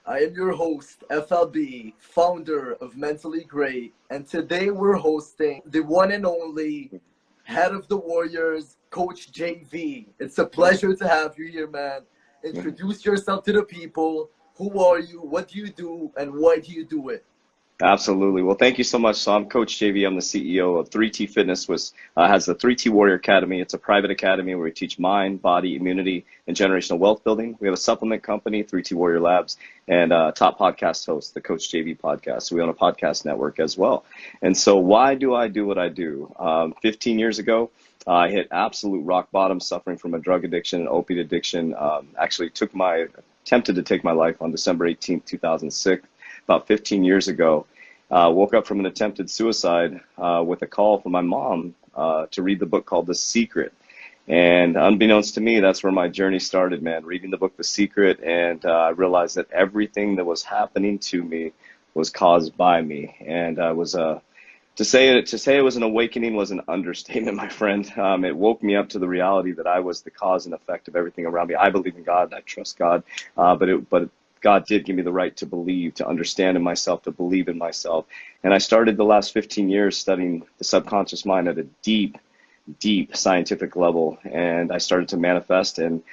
I am your host, FLB, founder of Mentally Great, and today we're hosting the one and only head of the Warriors, Coachjv. It's a pleasure to have you here, man. Introduce yourself to the people. Who are you? What do you do? And why do you do it? Absolutely. Well, thank you so much. So I'm Coach JV. I'm the CEO of 3T Fitness, which has the 3T Warrior Academy. It's a private academy where we teach mind, body, immunity, and generational wealth building. We have a supplement company, 3T Warrior Labs, and top podcast host, the Coach JV podcast. So we own a podcast network as well. And so why do I do what I do? 15 years ago, I hit absolute rock bottom, suffering from a drug addiction, an opiate addiction. Actually attempted to take my life on December 18th, 2006. About 15 years ago. Woke up from an attempted suicide with a call from my mom to read the book called The Secret. And unbeknownst to me, that's where my journey started, man, reading the book The Secret. And I realized that everything that was happening to me was caused by me. And to say it was an awakening was an understatement, my friend. It woke me up to the reality that I was the cause and effect of everything around me. I believe in God. I trust God. But God did give me the right to believe, to understand in myself, to believe in myself. And I started the last 15 years studying the subconscious mind at a deep, deep scientific level. And I started to manifest and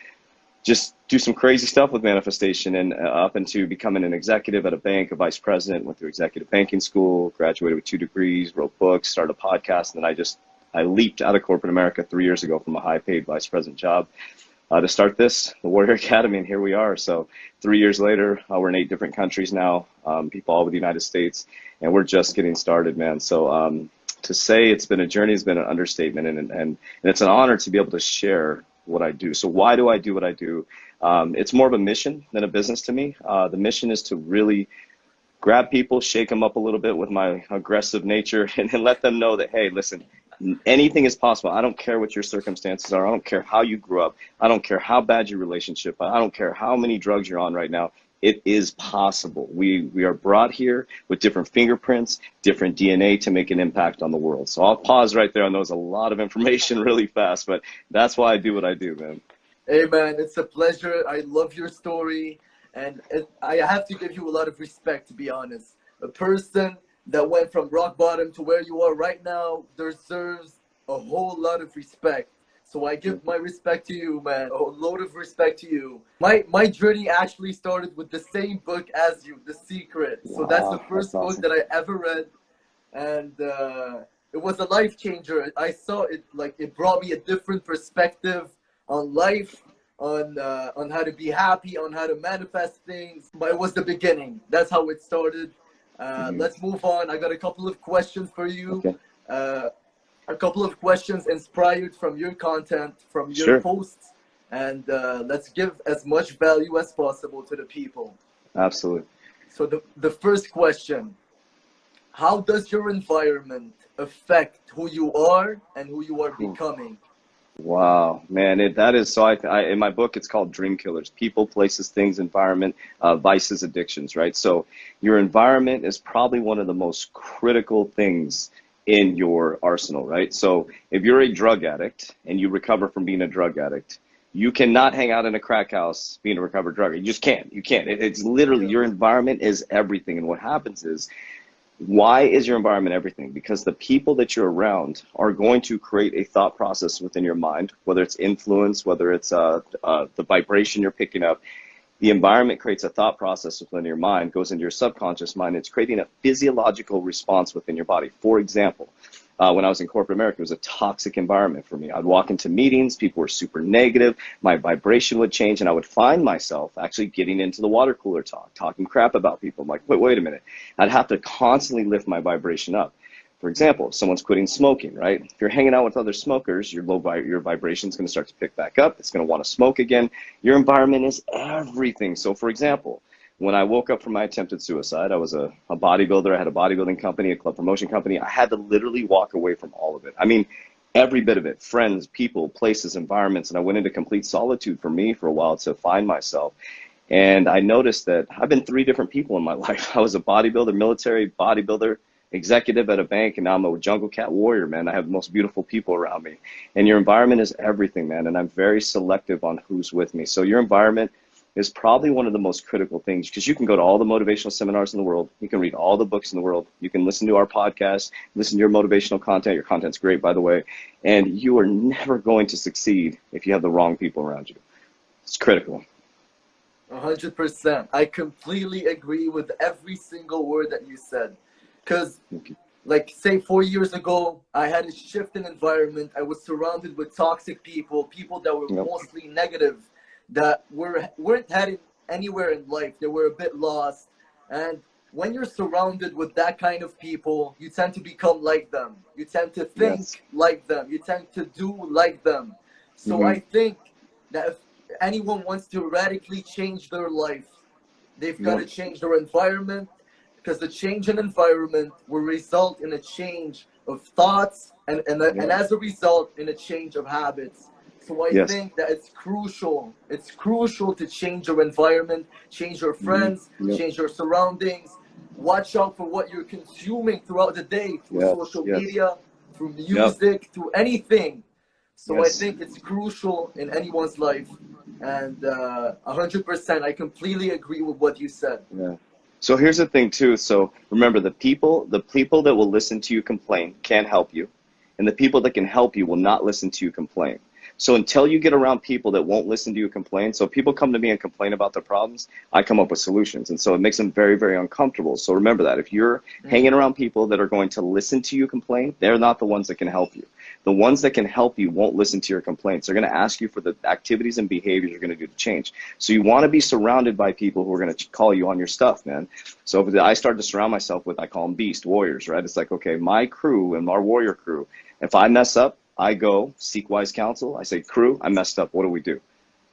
just do some crazy stuff with manifestation, and up into becoming an executive at a bank, a vice president, went through executive banking school, graduated with 2 degrees, wrote books, started a podcast. And then I leaped out of corporate America 3 years ago from a high paid vice president job to start the Warrior Academy, and here we are. So 3 years later, we're in 8 different countries now, people all over the United States, and we're just getting started, man. So to say it's been a journey has been an understatement, and it's an honor to be able to share what I do. So why do I do what I do? It's more of a mission than a business to me. The mission is to really grab people, shake them up a little bit with my aggressive nature, and then let them know that, hey, listen, anything is possible. I don't care what your circumstances are. I don't care how you grew up. I don't care how bad your relationship. I don't care how many drugs you're on right now. It is possible. We are brought here with different fingerprints, different DNA to make an impact on the world. So I'll pause right there. I know it's a lot of information really fast, but that's why I do what I do, man. Hey, man, it's a pleasure. I love your story. And I have to give you a lot of respect, to be honest. A person that went from rock bottom to where you are right now deserves a whole lot of respect. So I give my respect to you, man. A load of respect to you. My journey actually started with the same book as you, The Secret. So that's the Wow, first that's book awesome. that I ever read, and it was a life changer. I saw it, like, it brought me a different perspective on life, on how to be happy, on how to manifest things. But it was the beginning. That's how it started. Hmm. Let's move on. I got a couple of questions for you. Okay, Uh, a couple of questions inspired from your content, from your sure, posts, and let's give as much value as possible to the people. absolutely. So the first question: how does your environment affect who you are and who you are becoming? Wow, man, that is so. In my book, it's called Dream Killers: People, Places, Things, Environment, Vices, Addictions. Right. So your environment is probably one of the most critical things in your arsenal. Right. So if you're a drug addict and you recover from being a drug addict, you cannot hang out in a crack house being a recovered drug addict. You just can't. You can't. It's literally Yeah. your environment is everything. And what happens is, why is your environment everything? Because the people that you're around are going to create a thought process within your mind, whether it's influence, whether it's the vibration you're picking up. The environment creates a thought process within your mind, goes into your subconscious mind. It's creating a physiological response within your body. For example, when I was in corporate America, it was a toxic environment for me. I'd walk into meetings, people were super negative, my vibration would change, and I would find myself actually getting into the water cooler talk, talking crap about people. I'm like, wait a minute. I'd have to constantly lift my vibration up. For example, if someone's quitting smoking, right? If you're hanging out with other smokers, your vibration is going to start to pick back up. It's going to want to smoke again. Your environment is everything. So, for example, when I woke up from my attempted suicide, I was a bodybuilder. I had a bodybuilding company, a club promotion company. I had to literally walk away from all of it. I mean, every bit of it: friends, people, places, environments. And I went into complete solitude for me for a while to find myself. And I noticed that I've been 3 different people in my life. I was a bodybuilder, military bodybuilder, executive at a bank, and now I'm a jungle cat warrior, man. I have the most beautiful people around me. And your environment is everything, man. And I'm very selective on who's with me. So your environment is probably one of the most critical things, because you can go to all the motivational seminars in the world. You can read all the books in the world. You can listen to our podcast, listen to your motivational content. Your content's great, by the way. And you are never going to succeed if you have the wrong people around you. It's critical. 100%. I completely agree with every single word that you said. Because, like, say 4 years ago, I had a shift in environment. I was surrounded with toxic people, people that were mostly negative, that weren't heading anywhere in life. They were a bit lost. And when you're surrounded with that kind of people, you tend to become like them. You tend to think like them. You tend to do like them. So I think that if anyone wants to radically change their life, they've got to change their environment, because the change in environment will result in a change of thoughts and as a result in a change of habits. So I think that it's crucial. It's crucial to change your environment, change your friends, change your surroundings. Watch out for what you're consuming throughout the day, through social media, through music, through anything. So I think it's crucial in anyone's life. And 100%, I completely agree with what you said. Yeah. So here's the thing too. So remember, the people that will listen to you complain can't help you, and the people that can help you will not listen to you complain. So until you get around people that won't listen to you complain, so people come to me and complain about their problems, I come up with solutions. And so it makes them very, very uncomfortable. So remember that if you're hanging around people that are going to listen to you complain, they're not the ones that can help you. The ones that can help you won't listen to your complaints. They're going to ask you for the activities and behaviors you're going to do to change. So you want to be surrounded by people who are going to call you on your stuff, man. So I started to surround myself with, I call them beast warriors, right? It's like, okay, my crew and our warrior crew, if I mess up, I go seek wise counsel. I say, crew, I messed up. What do we do?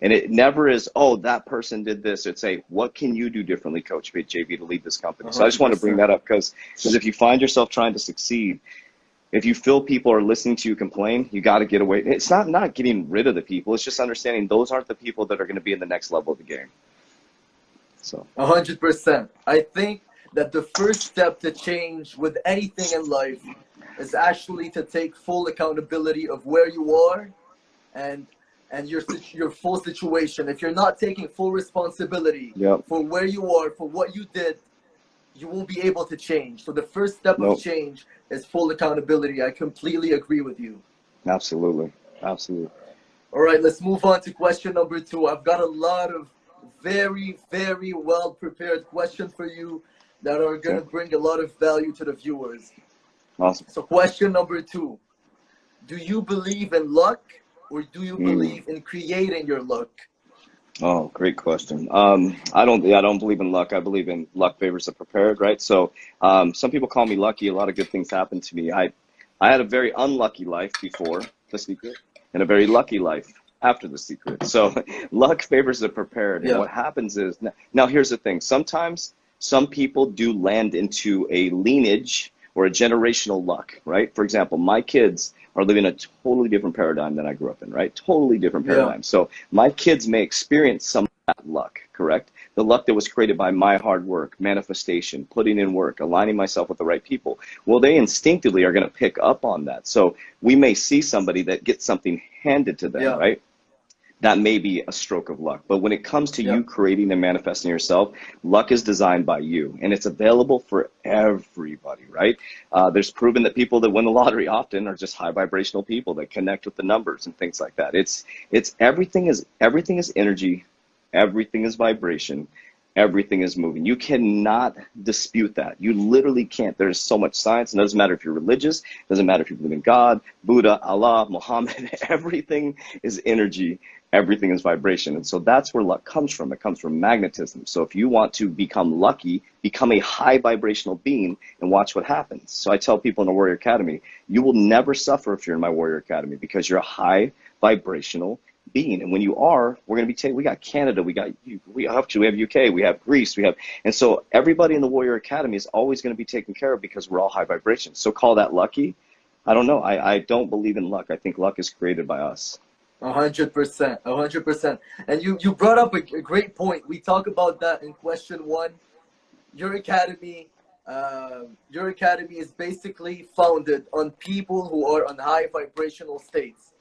And it never is, oh, that person did this. It's say, what can you do differently, Coach JV, to lead this company? 100%. So I just want to bring that up because if you find yourself trying to succeed, if you feel people are listening to you complain, you got to get away. It's not getting rid of the people. It's just understanding those aren't the people that are going to be in the next level of the game. So 100%. I think that the first step to change with anything in life is actually to take full accountability of where you are and your full situation. If you're not taking full responsibility for where you are, for what you did, you won't be able to change. So the first step of change is full accountability. I completely agree with you. Absolutely. Absolutely. All right, let's move on to question number 2. I've got a lot of very, very well prepared questions for you that are going to bring a lot of value to the viewers. Awesome. So question number 2, do you believe in luck or do you believe in creating your luck? Oh, great question. I don't believe in luck. I believe in luck favors the prepared, right? So some people call me lucky. A lot of good things happen to me. I had a very unlucky life before The Secret and a very lucky life after The Secret. So luck favors the prepared. And what happens is, now here's the thing. Sometimes some people do land into a lineage or a generational luck, right? For example, my kids are living a totally different paradigm than I grew up in, right? Totally different paradigm. So my kids may experience some of that luck, correct? The luck that was created by my hard work, manifestation, putting in work, aligning myself with the right people. Well, they instinctively are going to pick up on that. So we may see somebody that gets something handed to them, right? That may be a stroke of luck. But when it comes to you creating and manifesting yourself, luck is designed by you, and it's available for everybody, right? There's proven that people that win the lottery often are just high vibrational people that connect with the numbers and things like that. It's everything is energy, everything is vibration, everything is moving. You cannot dispute that. You literally can't. There's so much science. It doesn't matter if you're religious, it doesn't matter if you believe in God, Buddha, Allah, Muhammad, everything is energy. Everything is vibration. And so that's where luck comes from. It comes from magnetism. So if you want to become lucky, become a high vibrational being and watch what happens. So I tell people in the Warrior Academy, you will never suffer if you're in my Warrior Academy because you're a high vibrational being. And when you are, we're going to be taking, we got Canada, we have UK, we have Greece, and so everybody in the Warrior Academy is always going to be taken care of because we're all high vibration. So call that lucky. I don't know. I don't believe in luck. I think luck is created by us. 100%, 100%. And you brought up a great point. We talk about that in question 1. Your academy is basically founded on people who are on high vibrational states.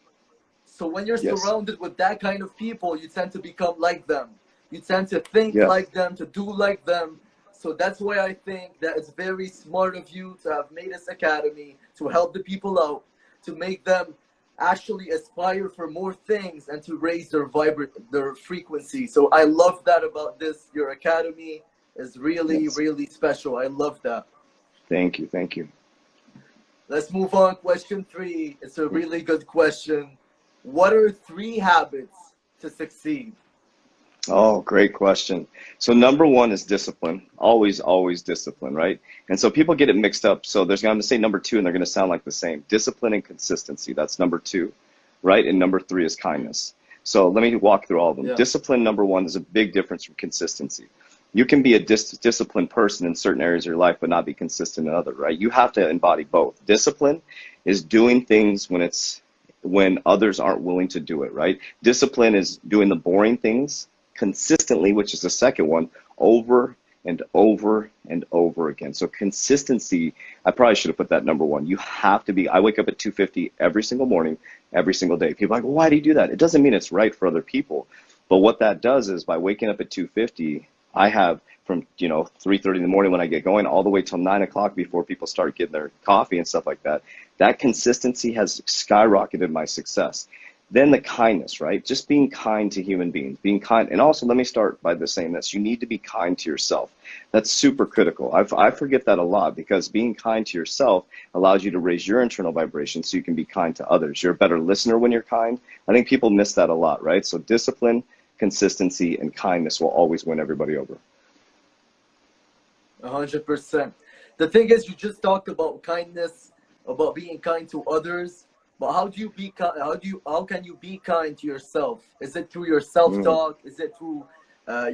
So when you're surrounded with that kind of people, you tend to become like them. You tend to think Yeah. like them, to do like them. So that's why I think that it's very smart of you to have made this academy to help the people out, to make them actually aspire for more things and to raise their frequency. So I love that about this. Your academy is really, Yes. really special. I love that. Thank you. Thank you. Let's move on. Question 3. It's a really good question. What are 3 habits to succeed? Oh, great question. So number one is discipline. Always, always discipline, right? And so people get it mixed up. So there's going to say number two, and they're going to sound like the same. Discipline and consistency. That's number two, right? And number three is kindness. So let me walk through all of them. Yeah. Discipline, number one, is a big difference from consistency. You can be a disciplined person in certain areas of your life, but not be consistent in other, right? You have to embody both. Discipline is doing things when others aren't willing to do it, right? Discipline is doing the boring things consistently, which is the second one, over and over and over again. So consistency, I probably should have put that number one. You have to be, I wake up at 2:50 every single morning, every single day. People are like, well, why do you do that? It doesn't mean it's right for other people. But what that does is by waking up at 2:50, I have from 3:30 in the morning when I get going all the way till 9 o'clock before people start getting their coffee and stuff like that. That consistency has skyrocketed my success. Then the kindness, right? Just being kind to human beings, being kind. And also, let me start by saying this. You need to be kind to yourself. That's super critical. I forget that a lot because being kind to yourself allows you to raise your internal vibration so you can be kind to others. You're a better listener when you're kind. I think people miss that a lot, right? So discipline, consistency, and kindness will always win everybody over. 100%. The thing is, you just talked about kindness, about being kind to others. But how do you be kind? How can you be kind to yourself? Is it through your self-talk? Is it through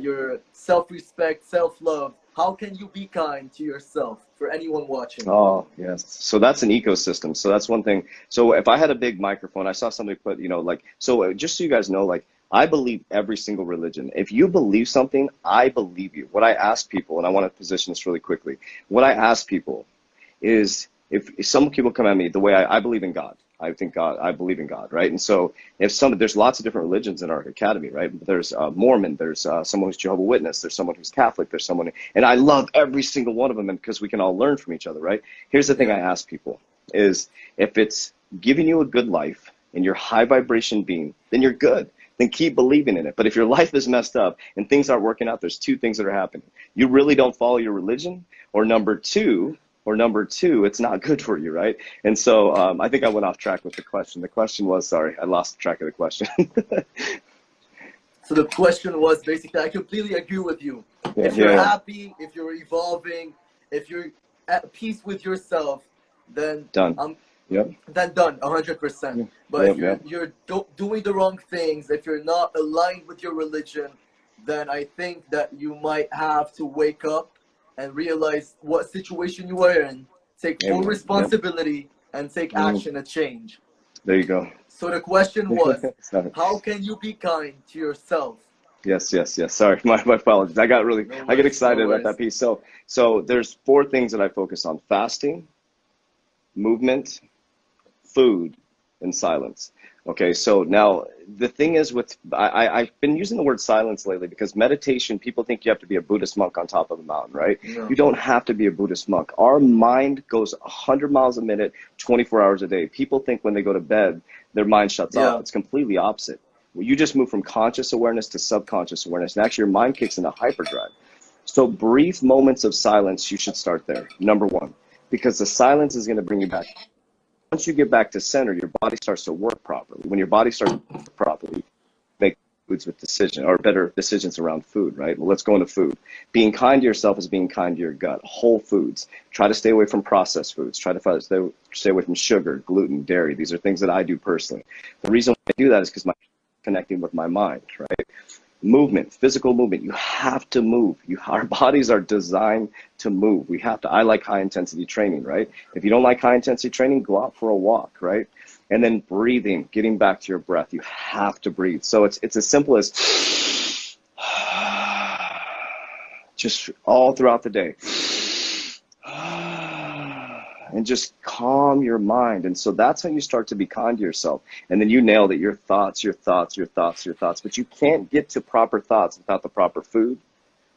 your self-respect, self-love? How can you be kind to yourself for anyone watching? Oh, yes. So that's an ecosystem. So that's one thing. So if I had a big microphone, I saw somebody put, just so you guys know, I believe every single religion. If you believe something, I believe you. What I ask people, and I want to position this really quickly, what I ask people is if some people come at me the way I believe in God. I believe in God, right? And so there's lots of different religions in our academy, right? There's Mormon, there's someone who's Jehovah's Witness, there's someone who's Catholic, there's someone, and I love every single one of them because we can all learn from each other, right? Here's the thing I ask people is if it's giving you a good life and you're high vibration being, then you're good. Then keep believing in it. But if your life is messed up and things aren't working out, there's two things that are happening. You really don't follow your religion, or number two, it's not good for you, right? And so I think I went off track with the question. The question was, sorry, I lost track of the question. So the question was basically, I completely agree with you. If you're happy, if you're evolving, if you're at peace with yourself, then done. Then done, 100%. But if you're doing the wrong things, if you're not aligned with your religion, then I think that you might have to wake up and realize what situation you are in, take full responsibility, and take action to change. There you go. So the question was, how can you be kind to yourself? Yes. Sorry, my apologies. I get excited about that piece. So there's 4 things that I focus on: fasting, movement, food, and silence. Okay, so now the thing is I've been using the word silence lately because meditation, people think you have to be a Buddhist monk on top of a mountain, right? No. You don't have to be a Buddhist monk. Our mind goes 100 miles a minute, 24 hours a day. People think when they go to bed, their mind shuts off. It's completely opposite. You just move from conscious awareness to subconscious awareness, and actually your mind kicks into hyperdrive. So brief moments of silence, you should start there, number 1, because the silence is going to bring you back. Once you get back to center, your body starts to work properly. When your body starts to work properly, make foods with better decisions around food, right? Well, let's go into food. Being kind to yourself is being kind to your gut. Whole foods. Try to stay away from processed foods. Try to stay away from sugar, gluten, dairy. These are things that I do personally. The reason why I do that is because I'm connecting with my mind, right? Movement, physical movement. You have to move. Our bodies are designed to move. I like high intensity training, right? If you don't like high intensity training, go out for a walk, right? And then breathing, getting back to your breath. You have to breathe. So it's as simple as just all throughout the day. and just calm your mind. And so that's how you start to be kind to yourself. And then you nailed it, your thoughts, your thoughts, your thoughts, your thoughts. But you can't get to proper thoughts without the proper food,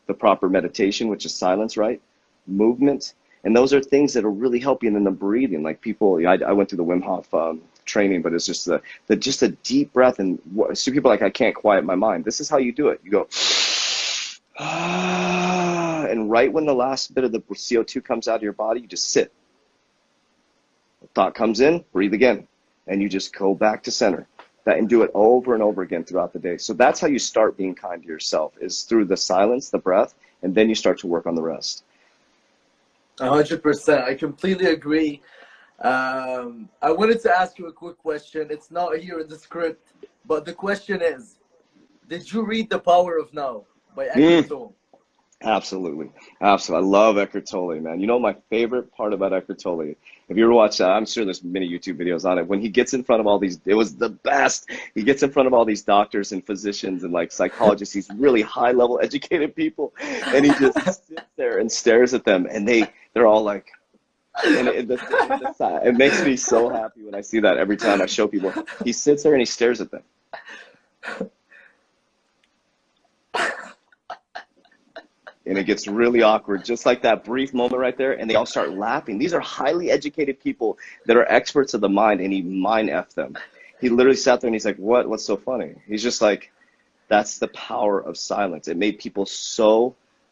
the proper meditation, which is silence, right? Movement. And those are things that will really help you. And then the breathing, like people, I went through the Wim Hof training, but it's just just a deep breath. And so people are like, I can't quiet my mind. This is how you do it. You go, and right when the last bit of the CO2 comes out of your body, you just sit. A thought comes in, breathe again, and you just go back to center. That, and do it over and over again throughout the day. So that's how you start being kind to yourself, is through the silence, the breath, and then you start to work on the rest. 100%. I completely agree. I wanted to ask you a quick question. It's not here in the script, but the question is, did you read The Power of Now by Eckhart Tolle? Absolutely. Absolutely. I love Eckhart Tolle, man. You know, my favorite part about Eckhart Tolle, if you ever watch that, I'm sure there's many YouTube videos on it. When he gets in front of all these, it was the best. He gets in front of all these doctors and physicians and like psychologists, these really high level educated people. And he just sits there and stares at them. And they're all like, and it makes me so happy when I see that every time I show people. He sits there and he stares at them. And it gets really awkward, just like that brief moment right there, and they all start laughing. These are highly educated people that are experts of the mind, and he mind-effed them. He literally sat there and he's like, what's so funny? He's just like, that's the power of silence. It made people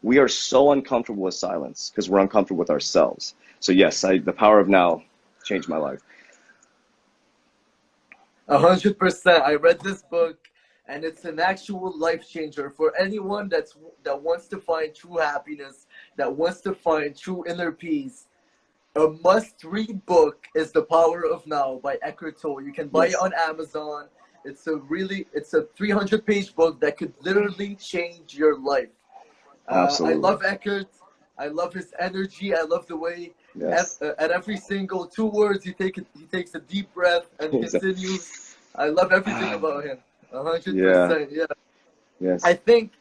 we are so uncomfortable with silence because we're uncomfortable with ourselves. So yes, The Power of Now changed my life. 100%. I read this book, and it's an actual life changer for anyone that wants to find true happiness, that wants to find true inner peace. A must-read book is The Power of Now by Eckhart Tolle. You can buy it on Amazon. It's a 300-page book that could literally change your life. I love Eckhart. I love his energy. I love the way at every single 2 words he takes a deep breath and continues. I love everything about him. 100%. Yeah. Yes. I think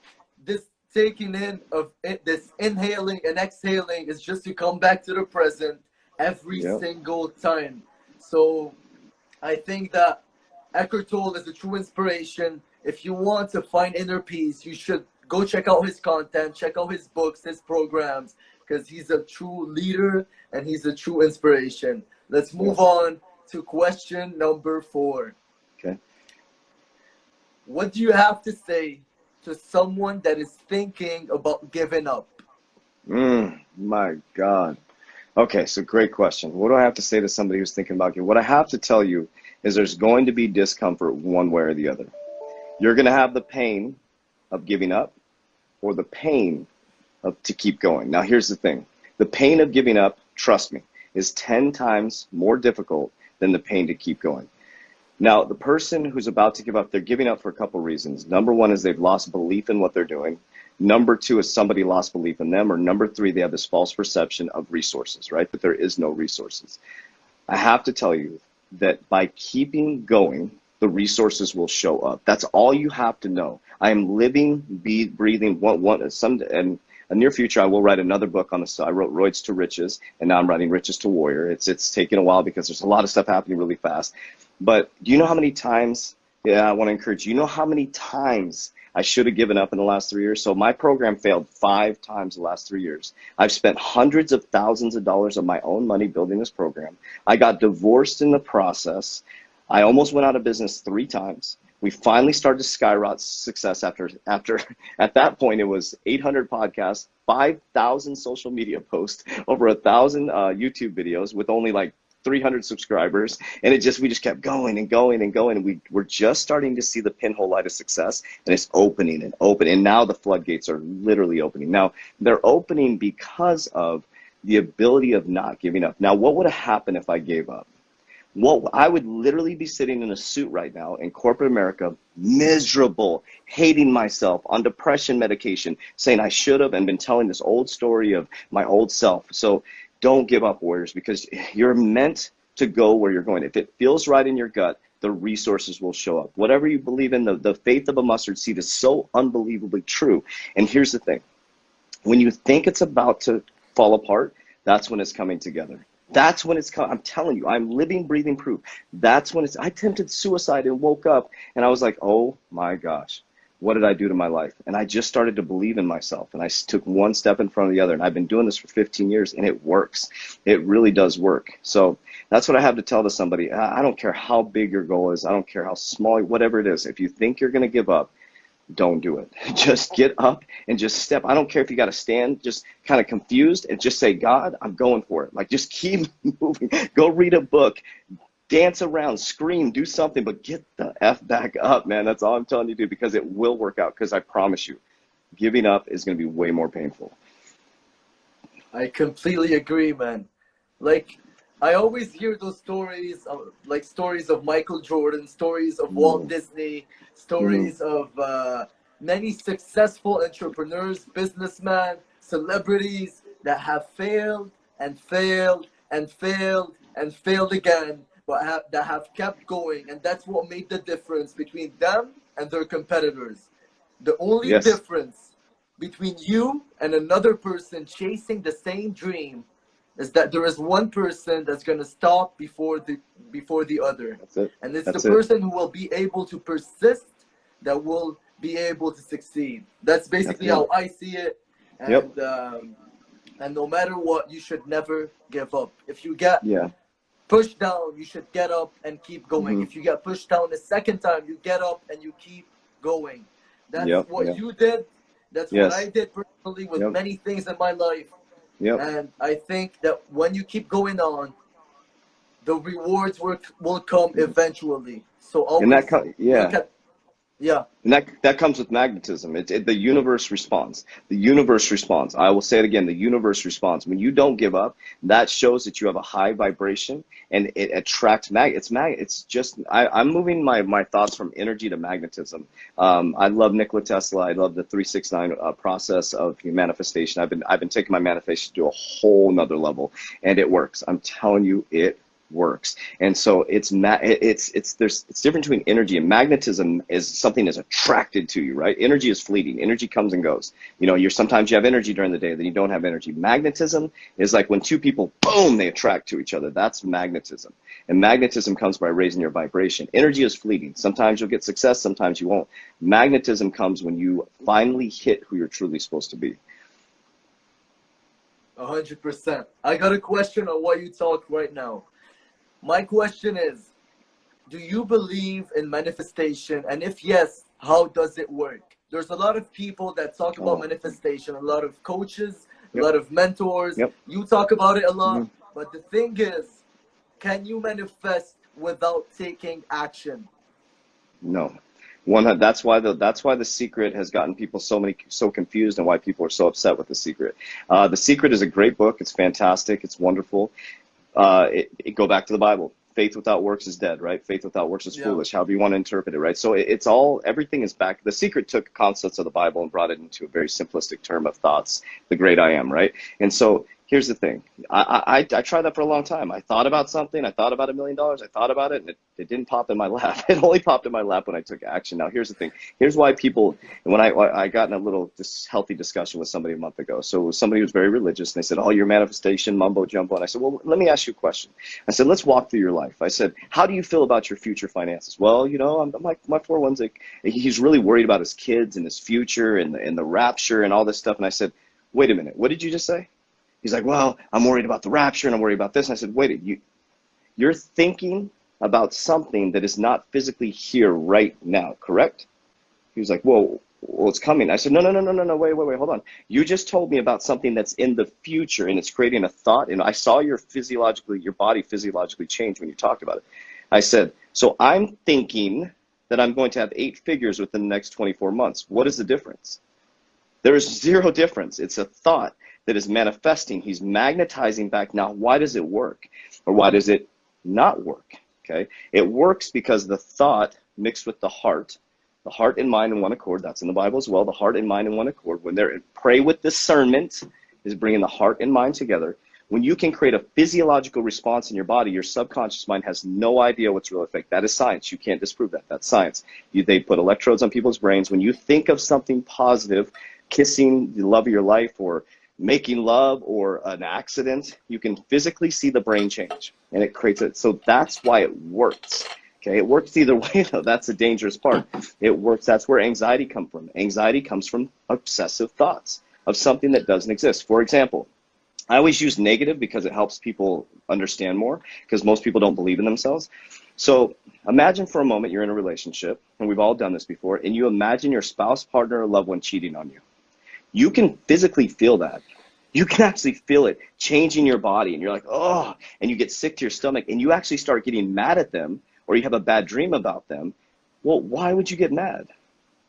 this taking in of this inhaling and exhaling is just to come back to the present every single time. So I think that Eckhart Tolle is a true inspiration. If you want to find inner peace, you should go check out his content, check out his books, his programs, because he's a true leader and he's a true inspiration. Let's move on to question number 4. Okay. What do you have to say to someone that is thinking about giving up? My God. Okay, so great question. What do I have to say to somebody who's thinking about giving up? What I have to tell you is there's going to be discomfort one way or the other. You're going to have the pain of giving up or the pain to keep going. Now, here's the thing. The pain of giving up, trust me, is 10 times more difficult than the pain to keep going. Now, the person who's about to give up, they're giving up for a couple reasons. Number 1 is they've lost belief in what they're doing. Number 2 is somebody lost belief in them. Or number 3, they have this false perception of resources, right? That there is no resources. I have to tell you that by keeping going, the resources will show up. That's all you have to know. I am living, breathing, and in the near future, I will write another book on this. I wrote Roids to Riches, and now I'm writing Riches to Warrior. It's taken a while because there's a lot of stuff happening really fast. But do you know how many times, I want to encourage you know how many times I should have given up in the last 3 years? So my program failed 5 times the last 3 years. I've spent hundreds of thousands of dollars of my own money building this program. I got divorced in the process. I almost went out of business 3 times. We finally started to skyrocket success after at that point it was 800 podcasts, 5,000 social media posts, over 1,000 YouTube videos with only like 300 subscribers, and we just kept going and going and going, and we're just starting to see the pinhole light of success, and it's opening and opening, and now the floodgates are literally opening. Now they're opening because of the ability of not giving up. Now, what would have happened if I gave up? Well, I would literally be sitting in a suit right now in corporate America, miserable, hating myself, on depression medication, saying I should have, and been telling this old story of my old self. So don't give up, warriors, because you're meant to go where you're going. If it feels right in your gut, the resources will show up. Whatever you believe in, the faith of a mustard seed is so unbelievably true. And here's the thing. When you think it's about to fall apart, that's when it's coming together. That's when it's come. I'm telling you, I'm living, breathing proof. That's when I attempted suicide and woke up and I was like, oh my gosh, what did I do to my life? And I just started to believe in myself, and I took one step in front of the other. And I've been doing this for 15 years and it works. It really does work. So that's what I have to tell to somebody. I don't care how big your goal is. I don't care how small, whatever it is. If you think you're going to give up, don't do it. Just get up and just step. I don't care if you got to stand just kind of confused and just say, God, I'm going for it. Like, just keep moving. Go read a book, dance around, scream, do something, but get the F back up, man. That's all I'm telling you to do, because it will work out. Because I promise you, giving up is going to be way more painful. I completely agree, man. Like, I always hear those stories, like stories of Michael Jordan, stories of Walt Disney, stories of many successful entrepreneurs, businessmen, celebrities that have failed and failed and failed and failed again, but that have kept going. And that's what made the difference between them and their competitors. The only difference between you and another person chasing the same dream is that there is one person that's going to stop before the other. That's it. And it's That's the person who will be able to persist that will be able to succeed. That's basically how I see it. And and no matter what, you should never give up. If you get pushed down, you should get up and keep going. If you get pushed down the second time, you get up and you keep going. That's what you did. That's what I did personally with many things in my life. And I think that when you keep going on, the rewards will come eventually. So always look at, and that comes with magnetism. The universe responds. The universe responds. I will say it again. The universe responds. When you don't give up, that shows that you have a high vibration, and it attracts It's just I'm moving my thoughts from energy to magnetism. I love Nikola Tesla. I love the 369 process of manifestation. I've been taking my manifestation to a whole nother level, and it works. I'm telling you, it works. And so it's different between energy and magnetism. Is something is attracted to you, right? Energy is fleeting. Energy comes and goes. You know, sometimes you have energy during the day, then you don't have energy. Magnetism is like when two people, boom, they attract to each other. That's magnetism. And magnetism comes by raising your vibration. Energy is fleeting. Sometimes you'll get success, sometimes you won't. Magnetism comes when you finally hit who you're truly supposed to be. 100%. I got a question on what you talk right now. My question is, do you believe in manifestation? And if yes, how does it work? There's a lot of people that talk about manifestation, a lot of coaches, a lot of mentors. You talk about it a lot. But the thing is, can you manifest without taking action? No. That's why the Secret has gotten people so confused, and why people are so upset with The Secret. The Secret is a great book. It's fantastic. It's wonderful. Go back to the Bible. Faith without works is dead, right? Faith without works is foolish, however you want to interpret it, right? So everything is back. The Secret took concepts of the Bible and brought it into a very simplistic term of thoughts, the great I am, right? And so here's the thing. I tried that for a long time. I thought about something. I thought about $1 million. I thought about it, and it didn't pop in my lap. It only popped in my lap when I took action. Now, here's the thing. Here's why people, and when I got in a little healthy discussion with somebody a month ago. So somebody who was very religious, and they said, oh, your manifestation, mumbo jumbo. And I said, well, let me ask you a question. I said, let's walk through your life. I said, how do you feel about your future finances? Well, you know, my 401's like, he's really worried about his kids and his future and the rapture and all this stuff. And I said, wait a minute, what did you just say? He's like, well, I'm worried about the rapture and I'm worried about this. And I said, wait, you're thinking about something that is not physically here right now, correct? He was like, well, it's coming. I said, no, wait, hold on. You just told me about something that's in the future and it's creating a thought. And I saw your body physiologically change when you talked about it. I said, so I'm thinking that I'm going to have 8 figures within the next 24 months. What is the difference? There is zero difference. It's a thought that is manifesting. He's magnetizing back. Now, why does it work? Or why does it not work? Okay, it works because the thought mixed with the heart and mind in one accord. That's in the Bible as well. The heart and mind in one accord. When they're pray with discernment is bringing the heart and mind together. When you can create a physiological response in your body, your subconscious mind has no idea what's real or fake. That is science. You can't disprove that. That's science. They put electrodes on people's brains. When you think of something positive, kissing the love of your life, or making love or an accident, you can physically see the brain change, and it creates it. So that's why it works. Okay, it works either way though. That's the dangerous part. It works. That's where anxiety comes from. Anxiety comes from obsessive thoughts of something that doesn't exist. For example, I always use negative because it helps people understand more, because most people don't believe in themselves. So imagine for a moment you're in a relationship, and we've all done this before, and you imagine your spouse, partner, or loved one cheating on you. You can physically feel that. You can actually feel it changing your body, and you're like, oh, and you get sick to your stomach, and you actually start getting mad at them, or you have a bad dream about them. Well, why would you get mad?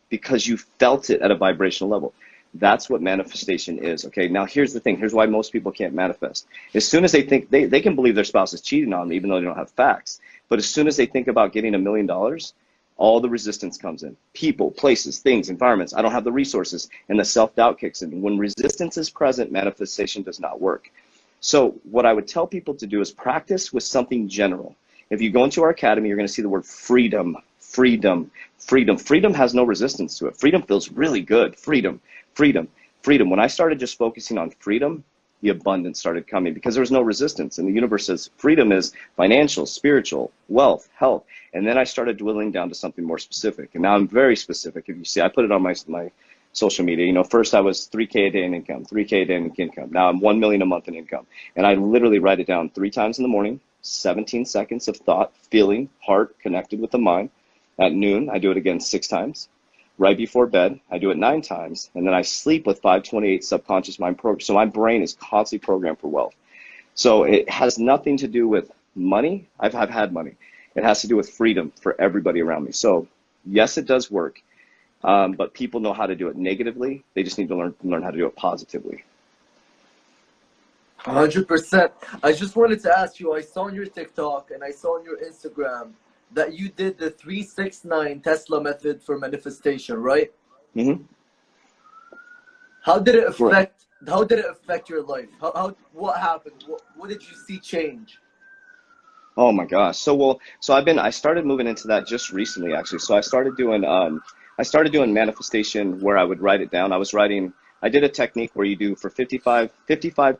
Because you felt it at a vibrational level. That's what manifestation is. Okay, now here's the thing. Here's why most people can't manifest. As soon as they think, they can believe their spouse is cheating on them, even though they don't have facts. But as soon as they think about getting $1 million, all the resistance comes in. People, places, things, environments. I don't have the resources, and the self-doubt kicks in. When resistance is present, manifestation does not work. So what I would tell people to do is practice with something general. If you go into our academy, you're going to see the word freedom, freedom, freedom. Freedom has no resistance to it. Freedom feels really good. Freedom, freedom, freedom. When I started just focusing on freedom, the abundance started coming because there was no resistance. And the universe says freedom is financial, spiritual, wealth, health. And then I started dwindling down to something more specific. And now I'm very specific. If you see, I put it on my social media. You know, first I was 3K a day in income, 3K a day in income. Now I'm 1 million a month in income. And I literally write it down 3 times in the morning, 17 seconds of thought, feeling, heart connected with the mind. At noon, I do it again 6 times. Right before bed, I do it 9 times. And then I sleep with 528 subconscious mind program. So my brain is constantly programmed for wealth. So it has nothing to do with money. I've had money. It has to do with freedom for everybody around me. So yes, it does work. But people know how to do it negatively. They just need to learn how to do it positively. 100%. I just wanted to ask you, I saw on your TikTok and I saw on your Instagram that you did the 369 Tesla method for manifestation, right? Mm-hmm. How did it affect your life? What happened? What did you see change? Oh my gosh. So I started moving into that just recently, actually. So I started doing manifestation where I would write it down. I did a technique where you do for 55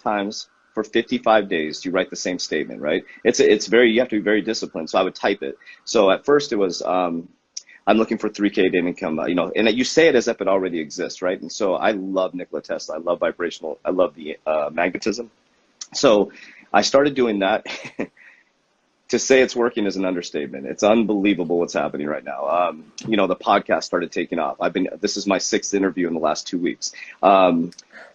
times for 55 days, you write the same statement, right? You have to be very disciplined. So I would type it. So at first it was, I'm looking for 3K a day income, and you say it as if it already exists, right? And so I love Nikola Tesla. I love I love the magnetism. So I started doing that. To say it's working is an understatement. It's unbelievable what's happening right now. The podcast started taking off. This is my 6th interview in the last 2 weeks.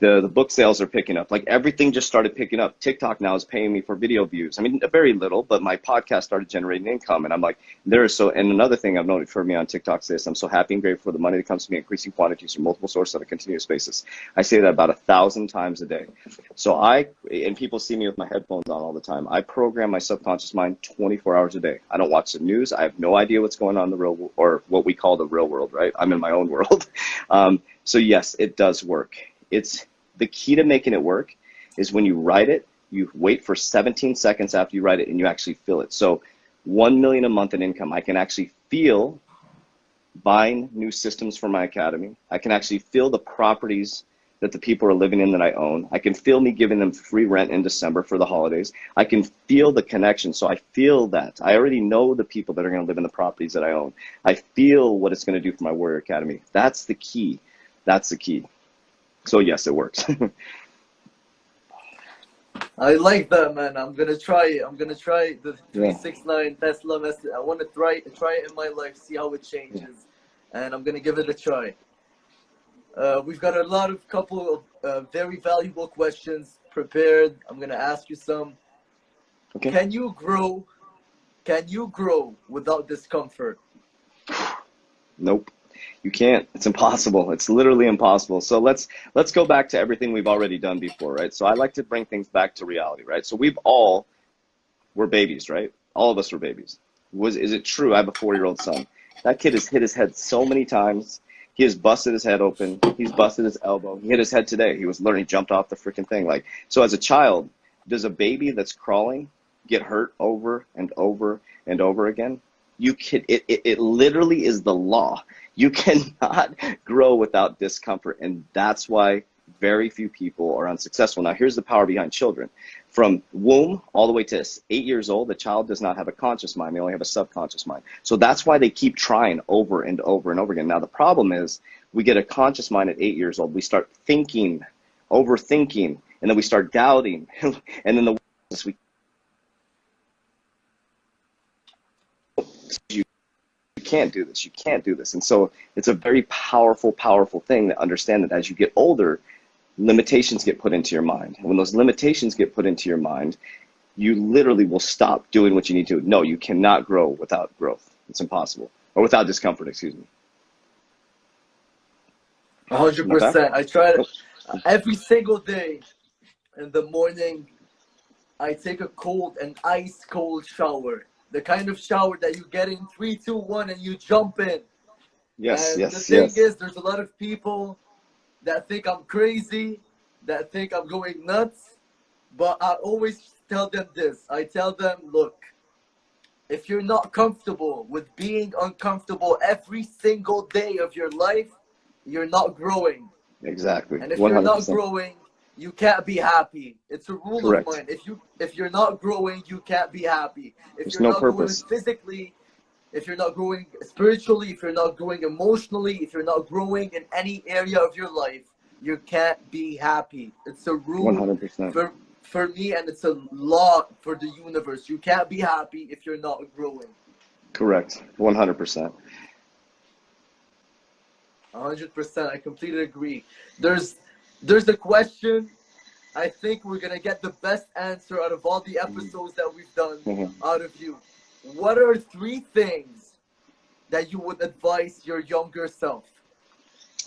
The book sales are picking up. Like everything just started picking up. TikTok now is paying me for video views. I mean, very little, but my podcast started generating income. And I'm like, and another thing I've noted for me on TikTok is I'm so happy and grateful for the money that comes to me in increasing quantities from multiple sources on a continuous basis. I say that about 1,000 times a day. So and people see me with my headphones on all the time. I program my subconscious mind 24 hours a day. I don't watch the news. I have no idea what's going on in the real, or what we call the real world, right? I'm in my own world. So yes, it does work. It's the key to making it work is when you write it, you wait for 17 seconds after you write it and you actually feel it. So 1 million a month in income, I can actually feel buying new systems for my academy. I can actually feel the properties that the people are living in that I own. I can feel me giving them free rent in December for the holidays. I can feel the connection. So I feel that. I already know the people that are going to live in the properties that I own. I feel what it's going to do for my Warrior Academy. That's the key. That's the key. So yes, it works. I like that, man. I'm gonna try it. I'm gonna try the 369 Tesla method. I want to try it in my life, see how it changes, and I'm gonna give it a try. We've got a couple of very valuable questions prepared. I'm gonna ask you some. Okay. Can you grow without discomfort? Nope. You can't. It's impossible. It's literally impossible. So let's go back to everything we've already done before, right? So I like to bring things back to reality, right? So we're babies, right? All of us were babies. Is it true? I have a 4-year-old son. That kid has hit his head so many times. He has busted his head open. He's busted his elbow. He hit his head today. He jumped off the freaking thing. So as a child, does a baby that's crawling get hurt over and over and over again? It literally is the law. You cannot grow without discomfort, and that's why Very few people are unsuccessful. Now, here's the power behind children. From womb all the way to 8 years old, the child does not have a conscious mind. They only have a subconscious mind. So that's why they keep trying over and over and over again. Now, the problem is we get a conscious mind at 8 years old. We start thinking, overthinking, and then we start doubting. And then you can't do this. You can't do this. And so it's a very powerful, powerful thing to understand that as you get older, limitations get put into your mind. And when those limitations get put into your mind, you literally will stop doing what you need to. No, you cannot grow without growth. It's impossible. Or without discomfort, excuse me. 100%. I try to, every single day in the morning, I take a cold and ice cold shower. The kind of shower that you get in 3, 2, 1 and you jump in. Yes, and yes, the thing yes. is, there's a lot of people that think I'm crazy, that think I'm going nuts. But I always tell them this. I tell them, look, if you're not comfortable with being uncomfortable every single day of your life, you're not growing. Exactly. And if 100%. you're not growing, you can't be happy. It's a rule Correct. of mine. If you're not growing, you can't be happy. If There's you're no not growing purpose. physically, if you're not growing spiritually, if you're not growing emotionally, if you're not growing in any area of your life, you can't be happy. It's a rule 100%. for me, and it's a law for the universe. You can't be happy if you're not growing. Correct. 100%. 100%. I completely agree. There's a question. I think we're gonna get the best answer out of all the episodes that we've done out of you. What are 3 things that you would advise your younger self?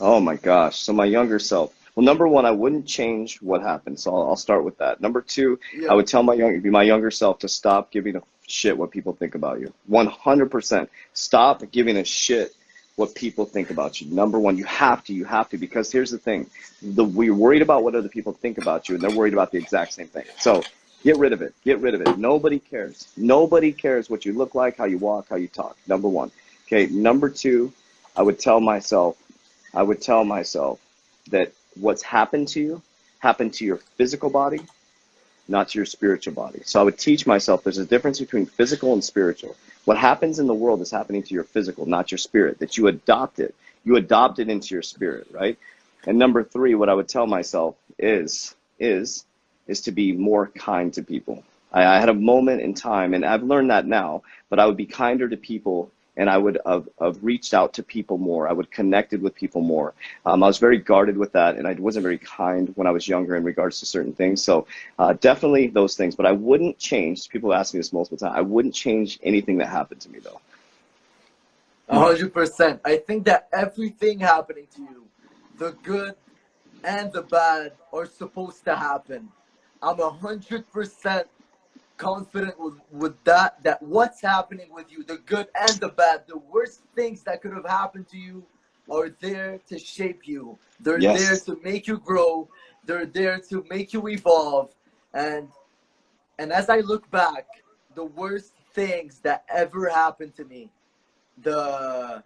Oh my gosh. So my younger self. Well, number one, I wouldn't change what happened. So I'll start with that. Number two, I would tell my younger self to stop giving a shit what people think about you. 100%. Stop giving a shit what people think about you. Number one, you have to, because here's the thing. We're worried about what other people think about you, and they're worried about the exact same thing. So get rid of it. Get rid of it. Nobody cares. Nobody cares what you look like, how you walk, how you talk. Number one. Okay. Number two, I would tell myself that what's happened to your physical body, not to your spiritual body. So I would teach myself there's a difference between physical and spiritual. What happens in the world is happening to your physical, not your spirit, that you adopt it. You adopt it into your spirit, right? And number three, what I would tell myself is to be more kind to people. I had a moment in time, and I've learned that now, but I would be kinder to people, and I would have reached out to people more. I would connected with people more. I was very guarded with that, and I wasn't very kind when I was younger in regards to certain things. So definitely those things, but I wouldn't change. People ask me this multiple times. I wouldn't change anything that happened to me, though. 100%. I think that everything happening to you, the good and the bad, are supposed to happen. I'm 100% confident with that what's happening with you, the good and the bad, the worst things that could have happened to you are there to shape you. They're there to make you grow. They're there to make you evolve. And as I look back, the worst things that ever happened to me, the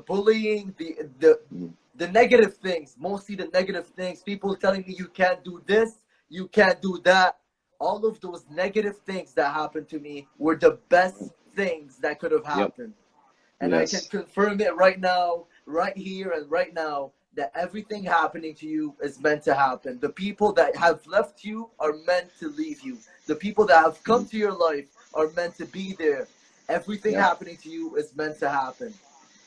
bullying, the negative things, mostly the negative things, people telling me you can't do this, you can't do that. All of those negative things that happened to me were the best things that could have happened. And I can confirm it right now, right here and right now, that everything happening to you is meant to happen. The people that have left you are meant to leave you. The people that have come to your life are meant to be there. Everything happening to you is meant to happen.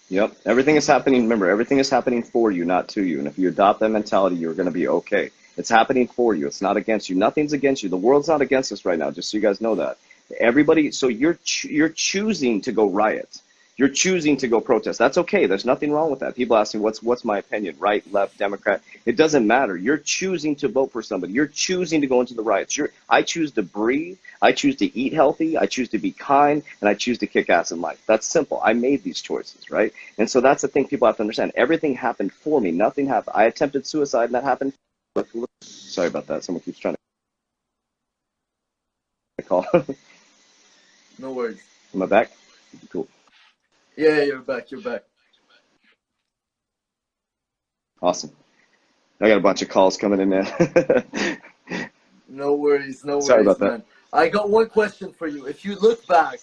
Yep. Everything is happening. Remember, everything is happening for you, not to you. And if you adopt that mentality, you're going to be okay. It's happening for you. It's not against you. Nothing's against you. The world's not against us right now, just so you guys know that. Everybody, so you're choosing to go riot. You're choosing to go protest. That's okay. There's nothing wrong with that. People ask me, what's my opinion? Right, left, Democrat. It doesn't matter. You're choosing to vote for somebody. You're choosing to go into the riots. I choose to breathe. I choose to eat healthy. I choose to be kind. And I choose to kick ass in life. That's simple. I made these choices, right? And so that's the thing people have to understand. Everything happened for me. Nothing happened. I attempted suicide, and that happened. Sorry about that. Someone keeps trying to call. No worries. Am I back? Cool. Yeah, you're back. You're back. Awesome. I got a bunch of calls coming in, man. No worries, no Sorry worries, about that. man. I got one question for you. If you look back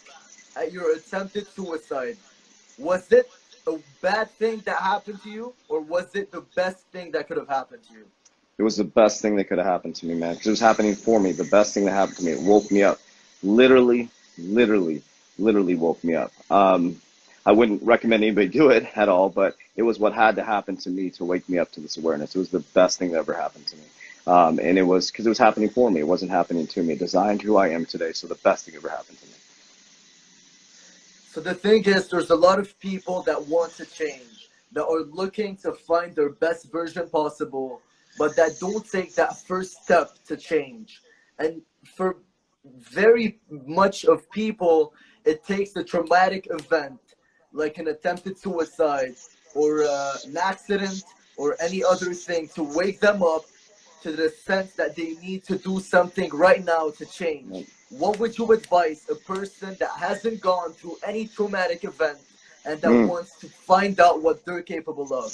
at your attempted suicide, was it a bad thing that happened to you, or was it the best thing that could have happened to you? It was the best thing that could have happened to me, man, because it was happening for me. The best thing that happened to me. It woke me up. Literally, literally, literally woke me up. I wouldn't recommend anybody do it at all, but it was what had to happen to me to wake me up to this awareness. It was the best thing that ever happened to me. And it was because it was happening for me. It wasn't happening to me. It designed who I am today. So the best thing ever happened to me. So the thing is, there's a lot of people that want to change, that are looking to find their best version possible, but that don't take that first step to change. And for very much of people, it takes a traumatic event, like an attempted suicide or an accident or any other thing, to wake them up to the sense that they need to do something right now to change. What would you advise a person that hasn't gone through any traumatic event and that Mm. wants to find out what they're capable of?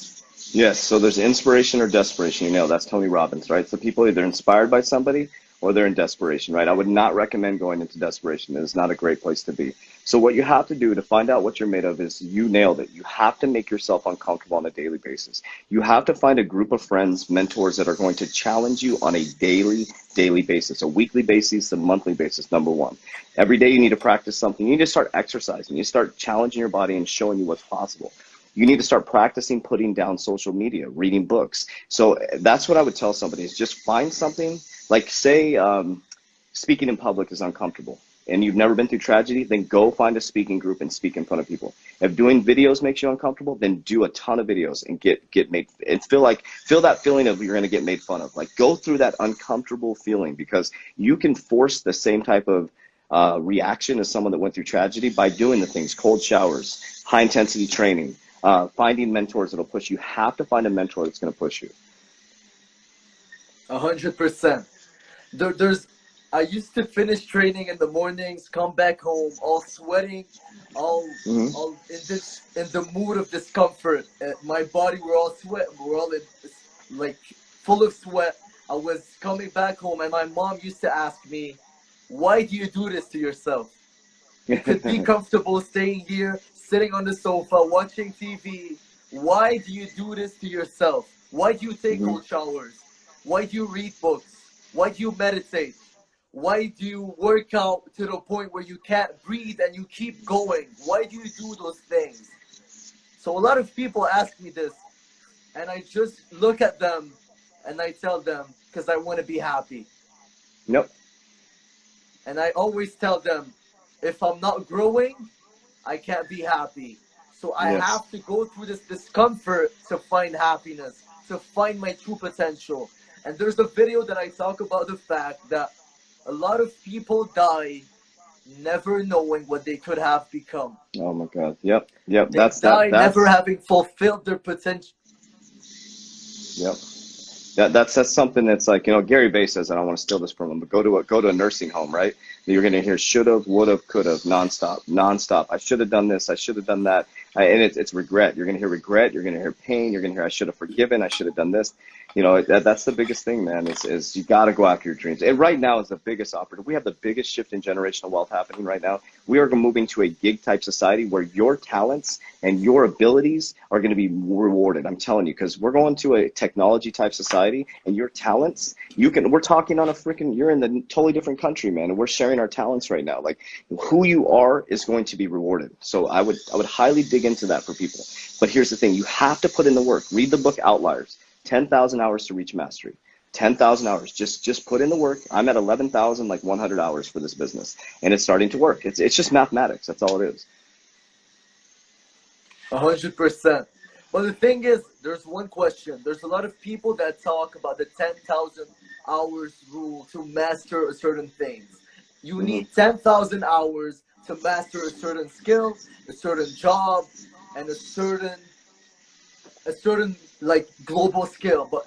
Yes, so there's inspiration or desperation. You know, that's Tony Robbins, right? So people either inspired by somebody or they're in desperation, right? I would not recommend going into desperation. It is not a great place to be. So what you have to do to find out what you're made of is you nailed it. You have to make yourself uncomfortable on a daily basis. You have to find a group of friends, mentors that are going to challenge you on a daily basis, a weekly basis, a monthly basis, number one. Every day you need to practice something. You need to start exercising. You start challenging your body and showing you what's possible. You need to start practicing putting down social media, reading books. So that's what I would tell somebody is just find something like say speaking in public is uncomfortable and you've never been through tragedy, then go find a speaking group and speak in front of people. If doing videos makes you uncomfortable, then do a ton of videos and get made and feel that feeling of you're going to get made fun of. Like go through that uncomfortable feeling because you can force the same type of reaction as someone that went through tragedy by doing the things, cold showers, high intensity training, finding mentors that'll push you. You have to find a mentor that's going to push you. 100%. There's I used to finish training in the mornings, come back home, all sweating, Mm-hmm. all in the mood of discomfort. My body, we're all sweat, we're all in, like full of sweat. I was coming back home, and my mom used to ask me, "Why do you do this to yourself? You could be comfortable staying here, sitting on the sofa, watching TV. Why do you do this to yourself? Why do you take Mm-hmm. cold showers? Why do you read books? Why do you meditate? Why do you work out to the point where you can't breathe and you keep going? Why do you do those things?" So a lot of people ask me this, and I just look at them and I tell them, because I want to be happy. Nope. And I always tell them, if I'm not growing, I can't be happy. So I Yes. have to go through this discomfort to find happiness, to find my true potential. And there's a video that I talk about the fact that a lot of people die never knowing what they could have become. Oh my God. Yep. Yep. They die never That's having fulfilled their potential. yep. That's something that's like, you know, Gary Vee says, I don't want to steal this from him, but go to a nursing home, right? You're going to hear should have, would have, could have, nonstop. I should have done this. I should have done that. And it's regret. You're going to hear regret. You're going to hear pain. You're going to hear I should have forgiven. I should have done this. You know, that's the biggest thing, man, is you got to go after your dreams. And right now is the biggest opportunity. We have the biggest shift in generational wealth happening right now. We are moving to a gig type society where your talents and your abilities are going to be rewarded. I'm telling you, because we're going to a technology type society and your talents, we're talking on a freaking, you're in the totally different country, man. And we're sharing our talents right now. Like who you are is going to be rewarded. So I would highly dig into that for people. But here's the thing, you have to put in the work. Read the book Outliers, 10,000 hours to reach mastery. 10,000 hours, just put in the work. I'm at 11,100 hours for this business and it's starting to work. It's just mathematics. That's all it is. 100%. But the thing is, there's one question. There's a lot of people that talk about the 10,000 hours rule to master a certain things. You Mm-hmm. need 10,000 hours to master a certain skill, a certain job, and a certain like global skill. But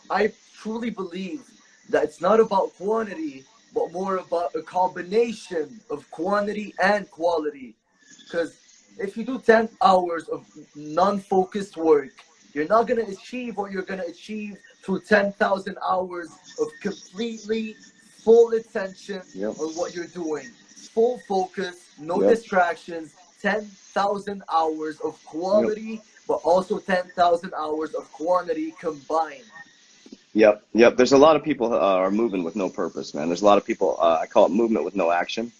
I truly believe that it's not about quantity, but more about a combination of quantity and quality. Because if you do 10 hours of non-focused work, you're not going to achieve what you're going to achieve through 10,000 hours of completely full attention on what you're doing. Full focus, no distractions, 10,000 hours of quality, but also 10,000 hours of quantity combined. Yep. There's a lot of people are moving with no purpose, man. There's a lot of people, I call it movement with no action.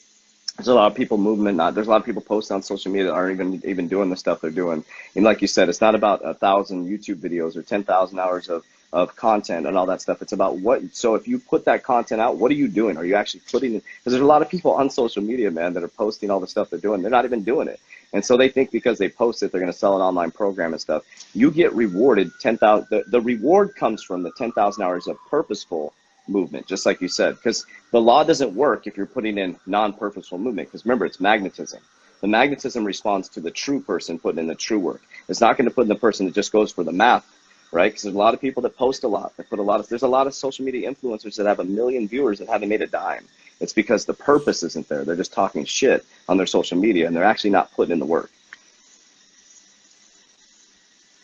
There's a lot of people there's a lot of people posting on social media that aren't even doing the stuff they're doing. And like you said, it's not about 1,000 YouTube videos or 10,000 hours of content and all that stuff. It's about so if you put that content out, what are you doing? Are you actually putting it? Because there's a lot of people on social media, man, that are posting all the stuff they're doing. They're not even doing it. And so they think because they post it, they're going to sell an online program and stuff. You get rewarded 10,000. The reward comes from the 10,000 hours of purposeful movement, just like you said, because the law doesn't work if you're putting in non-purposeful movement, because remember, it's magnetism. The magnetism responds to the true person putting in the true work. It's not going to put in the person that just goes for the math, right? Because there's a lot of people that post a lot, that put there's a lot of social media influencers that have 1 million viewers that haven't made a dime. It's because the purpose isn't there. They're just talking shit on their social media, and they're actually not putting in the work.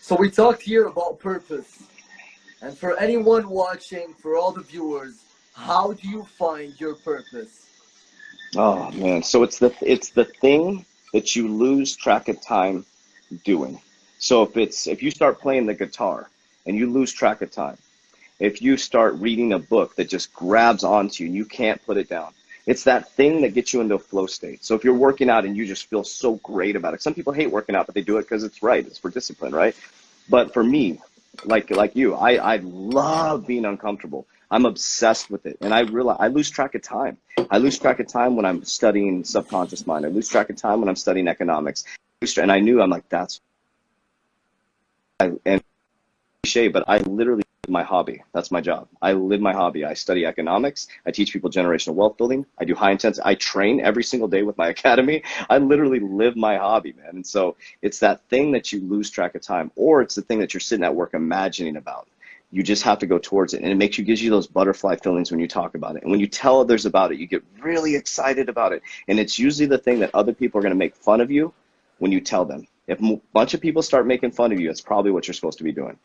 So we talked here about purpose. And for anyone watching, for all the viewers, how do you find your purpose? Oh man, so it's the thing that you lose track of time doing. So if you start playing the guitar and you lose track of time, if you start reading a book that just grabs onto you and you can't put it down, it's that thing that gets you into a flow state. So if you're working out and you just feel so great about it, some people hate working out, but they do it because it's right. It's for discipline, right? But for me, like you, I love being uncomfortable. I'm obsessed with it. And I realize I lose track of time. I lose track of time when I'm studying subconscious mind. I lose track of time when I'm studying economics. And I knew, I'm like, and cliche, but I literally live my hobby. That's my job. I live my hobby. I study economics. I teach people generational wealth building. I do high intense. I train every single day with my academy. I literally live my hobby, man. And so it's that thing that you lose track of time, or it's the thing that you're sitting at work imagining about. You just have to go towards it, and it gives you those butterfly feelings when you talk about it. And when you tell others about it, you get really excited about it. And it's usually the thing that other people are going to make fun of you when you tell them. If a bunch of people start making fun of you, it's probably what you're supposed to be doing.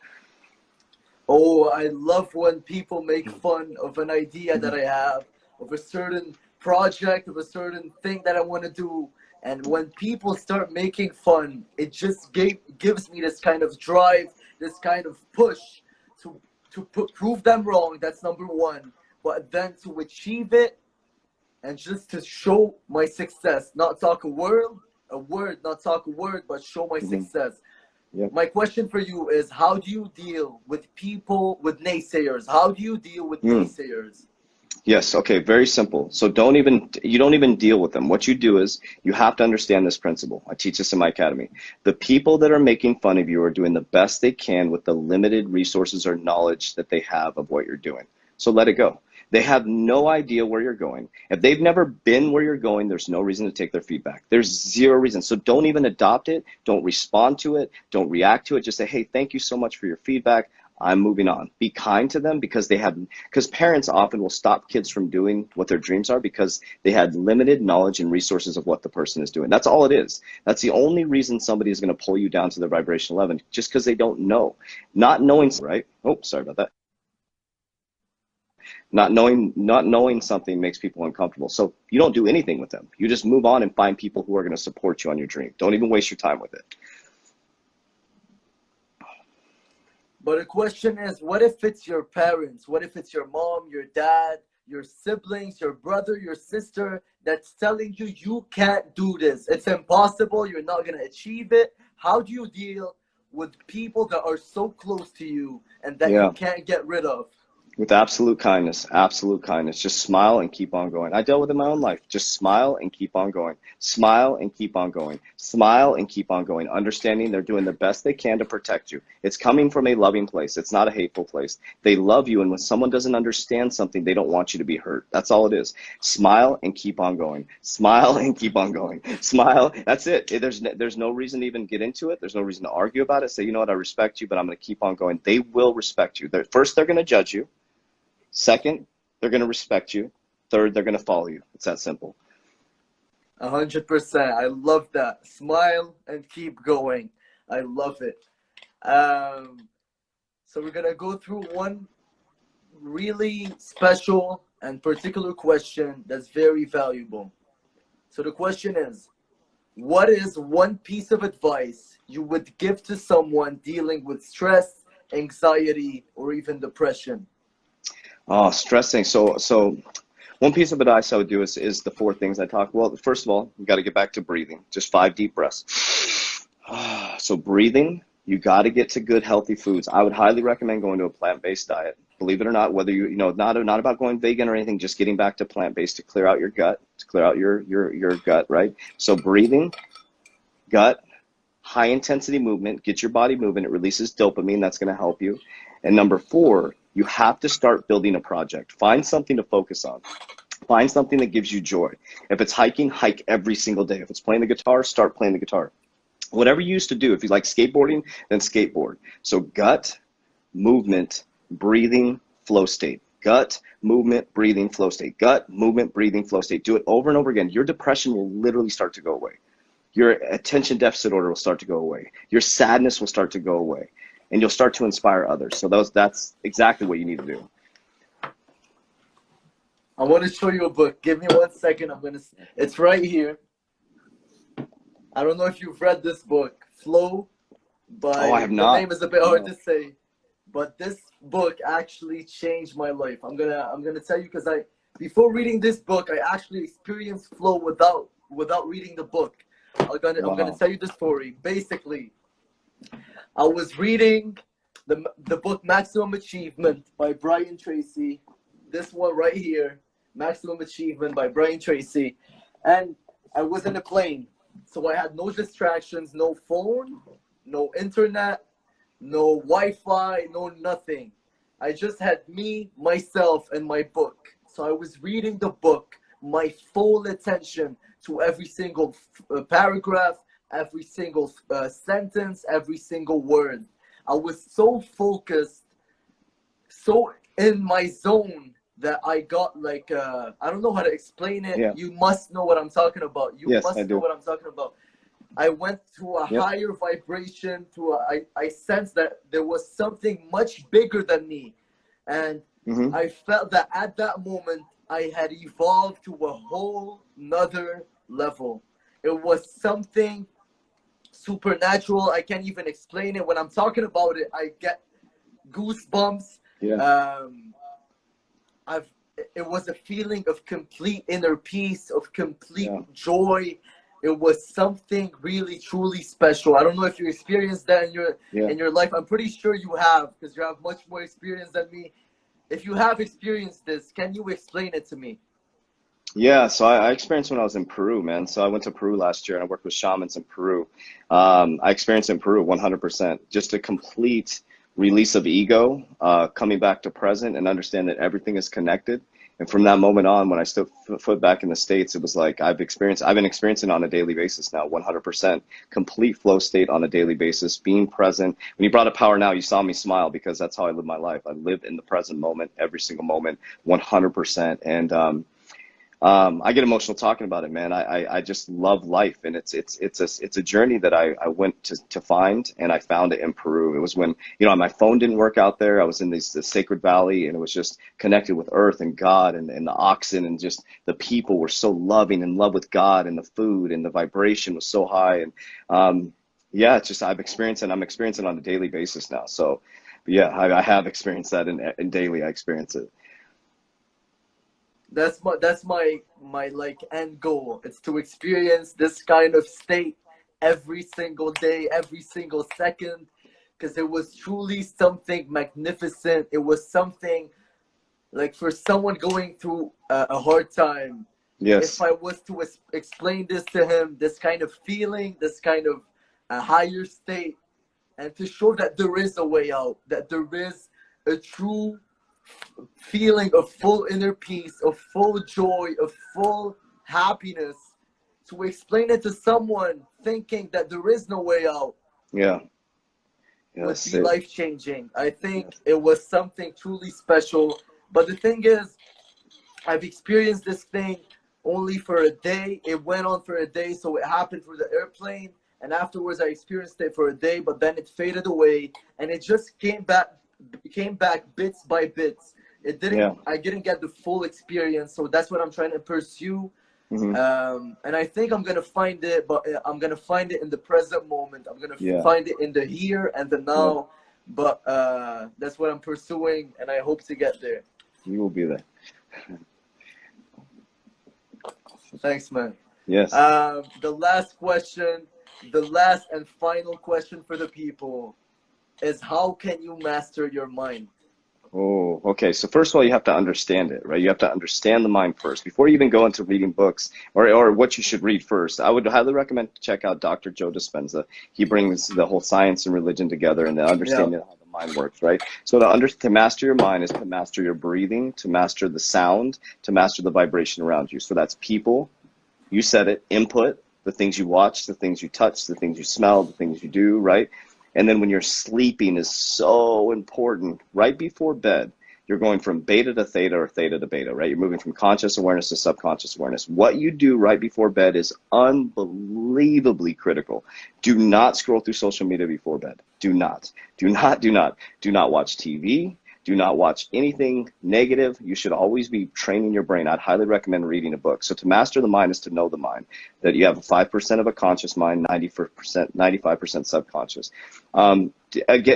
Oh, I love when people make fun of an idea that I have, of a certain project, of a certain thing that I want to do. And when people start making fun, it just gives me this kind of drive, this kind of push to prove them wrong. That's number one. But then to achieve it and just to show my success, not talk a word, not talk a word, but show my success. Yep. My question for you is, how do you deal with people, with naysayers? How do you deal with naysayers? Yes. Okay. Very simple. So you don't even deal with them. What you do is you have to understand this principle. I teach this in my academy. The people that are making fun of you are doing the best they can with the limited resources or knowledge that they have of what you're doing. So let it go. They have no idea where you're going. If they've never been where you're going, there's no reason to take their feedback. There's zero reason. So don't even adopt it. Don't respond to it. Don't react to it. Just say, hey, thank you so much for your feedback. I'm moving on. Be kind to them, because parents often will stop kids from doing what their dreams are because they had limited knowledge and resources of what the person is doing. That's all it is. That's the only reason somebody is going to pull you down to the vibration 11, just because they don't know. Not knowing, right? Oh, sorry about that. Not knowing something makes people uncomfortable. So you don't do anything with them. You just move on and find people who are going to support you on your dream. Don't even waste your time with it. But the question is, what if it's your parents? What if it's your mom, your dad, your siblings, your brother, your sister that's telling you you can't do this? It's impossible. You're not going to achieve it. How do you deal with people that are so close to you and that you can't get rid of? With absolute kindness, absolute kindness. Just smile and keep on going. I dealt with it in my own life. Just smile and keep on going. Smile and keep on going. Smile and keep on going. Understanding they're doing the best they can to protect you. It's coming from a loving place. It's not a hateful place. They love you, and when someone doesn't understand something, they don't want you to be hurt. That's all it is. Smile and keep on going. Smile and keep on going. Smile. That's it. There's no reason to even get into it. There's no reason to argue about it. Say, you know what, I respect you, but I'm going to keep on going. They will respect you. First, they're going to judge you. Second, they're going to respect you. Third, they're going to follow you. It's that simple. 100%. I love that. Smile and keep going. I love it. So we're gonna go through one really special and particular question that's very valuable. So the question is, what is one piece of advice you would give to someone dealing with stress, anxiety, or even depression? Oh, stressing. So one piece of advice I would do is the four things I talk. Well, first of all, you got to get back to breathing. Just 5 deep breaths. So breathing, you got to get to good healthy foods. I would highly recommend going to a plant-based diet. Believe it or not, whether not about going vegan or anything, just getting back to plant-based to clear out your gut, to clear out your gut, right? So breathing, gut, high intensity movement, get your body moving. It releases dopamine. That's going to help you. And number 4, you have to start building a project. Find something to focus on. Find something that gives you joy. If it's hiking, hike every single day. If it's playing the guitar, start playing the guitar. Whatever you used to do. If you like skateboarding, then skateboard. So gut, movement, breathing, flow state. Gut, movement, breathing, flow state. Gut, movement, breathing, flow state. Do it over and over again. Your depression will literally start to go away. Your attention deficit order will start to go away. Your sadness will start to go away. And you'll start to inspire others. So that's exactly what you need to do. I want to show you a book. Give me 1 second. It's right here. I don't know if you've read this book, Flow, but I have not. The name is a bit hard to say. But this book actually changed my life. I'm gonna tell you, because before reading this book, I actually experienced flow without reading the book. I'm gonna tell you the story. Basically, I was reading the book Maximum Achievement by Brian Tracy. This one right here, Maximum Achievement by Brian Tracy. And I was in a plane. So I had no distractions, no phone, no internet, no Wi-Fi, no nothing. I just had me, myself, and my book. So I was reading the book, my full attention to every single paragraph, every single sentence, every single word. I was so focused, so in my zone, that I got like, I don't know how to explain it. Yeah. You must know what I'm talking about. Yes, I do. Know what I'm talking about. I went to a higher vibration, I sensed that there was something much bigger than me. And I felt that at that moment, I had evolved to a whole nother level. It was something supernatural. I can't even explain it. When I'm talking about it, I get goosebumps. Yeah. It was a feeling of complete inner peace, of complete joy. It was something really, truly special. I don't know if you experienced that in your life. I'm pretty sure you have, because you have much more experience than me. If you have experienced this, can you explain it to me? Yeah, so I experienced when I was in Peru, man. So I went to Peru last year and I worked with shamans in Peru. I experienced in Peru 100%. Just a complete release of ego, coming back to present and understand that everything is connected. And from that moment on, when I stood foot back in the States, it was like I've been experiencing on a daily basis now, 100%, complete flow state on a daily basis, being present. When you brought up power now, you saw me smile, because that's how I live my life. I live in the present moment, every single moment, 100%. And I get emotional talking about it, man. I just love life, and it's a journey that I went to find, and I found it in Peru. It was when, my phone didn't work out there. I was in this sacred valley, and it was just connected with earth and God and the oxen, and just the people were so loving, in love with God, and the food and the vibration was so high. And yeah, it's just I'm experiencing on a daily basis now. So yeah, I have experienced that in daily. I experience it. That's my like end goal. It's to experience this kind of state every single day, every single second, because it was truly something magnificent. It was something like, for someone going through a hard time. Yes. If I was to explain this to him, this kind of feeling, this kind of a higher state, and to show that there is a way out, that there is a true feeling of full inner peace, of full joy, of full happiness, to explain it to someone thinking that there is no way out, would be life-changing. I think it was something truly special. But the thing is, I've experienced this thing only for a day. It went on for a day, so it happened through the airplane, and afterwards I experienced it for a day, but then it faded away, and it just came back came back bits by bits. It didn't. Yeah. I didn't get the full experience, so that's what I'm trying to pursue. Hmm. And I think I'm gonna find it, but I'm gonna find it in the present moment. I'm gonna Yeah. find it in the here and the now. But that's what I'm pursuing, and I hope to get there. You will be there. Thanks, man. Yes. The last question, the last and final question for the people is, how can you master your mind? Oh, okay. So first of all, you have to understand it, right? You have to understand the mind first before you even go into reading books or what you should read first. I would highly recommend to check out Dr. Joe Dispenza. He brings the whole science and religion together and the understanding of how the mind works, right? So to master your mind is to master your breathing, to master the sound, to master the vibration around you. So that's people, you said it, input, the things you watch, the things you touch, the things you smell, the things you do, right? And then when you're sleeping is so important. Right before bed, you're going from beta to theta or theta to beta, right? You're moving from conscious awareness to subconscious awareness. What you do right before bed is unbelievably critical. Do not scroll through social media before bed. Do not. Do not, do not. Do not watch TV. Do not watch anything negative. You should always be training your brain. I'd highly recommend reading a book. So to master the mind is to know the mind, that you have 5% of a conscious mind, 95% subconscious. Again,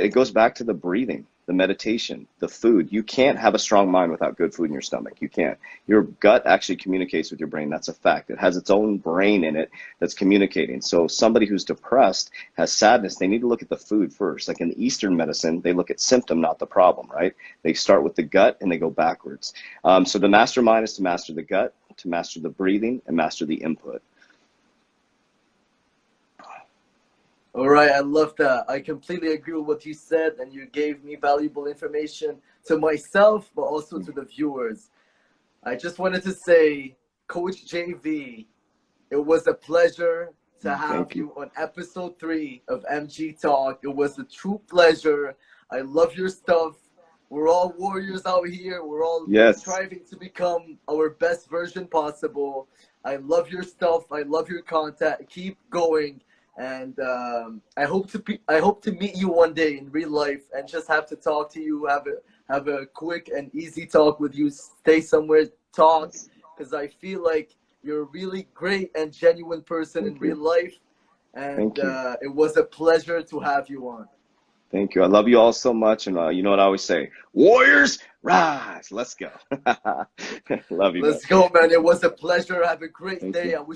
it goes back to the breathing, the meditation, the food. You can't have a strong mind without good food in your stomach. You can't. Your gut actually communicates with your brain. That's a fact. It has its own brain in it that's communicating. So somebody who's depressed, has sadness, they need to look at the food first. Like in the Eastern medicine, they look at symptom, not the problem, right? They start with the gut and they go backwards. So the master mind is to master the gut, to master the breathing, and master the input. All right, I love that. I completely agree with what you said, and you gave me valuable information to myself, but also to the viewers. I just wanted to say, Coachjv, it was a pleasure to have you on episode 3 of MG Talk. It was a true pleasure. I love your stuff. We're all warriors out here. We're all striving to become our best version possible. I love your stuff. I love your content. Keep going. And I hope to meet you one day in real life and just have to talk to you, have a quick and easy talk with you, stay somewhere, talk, because I feel like you're a really great and genuine person in real life, and it was a pleasure to have you on. Thank you. I love you all so much, and you know what I always say, warriors rise. Let's go. Love you. Let's go, man. It was a pleasure. Have a great day. I wish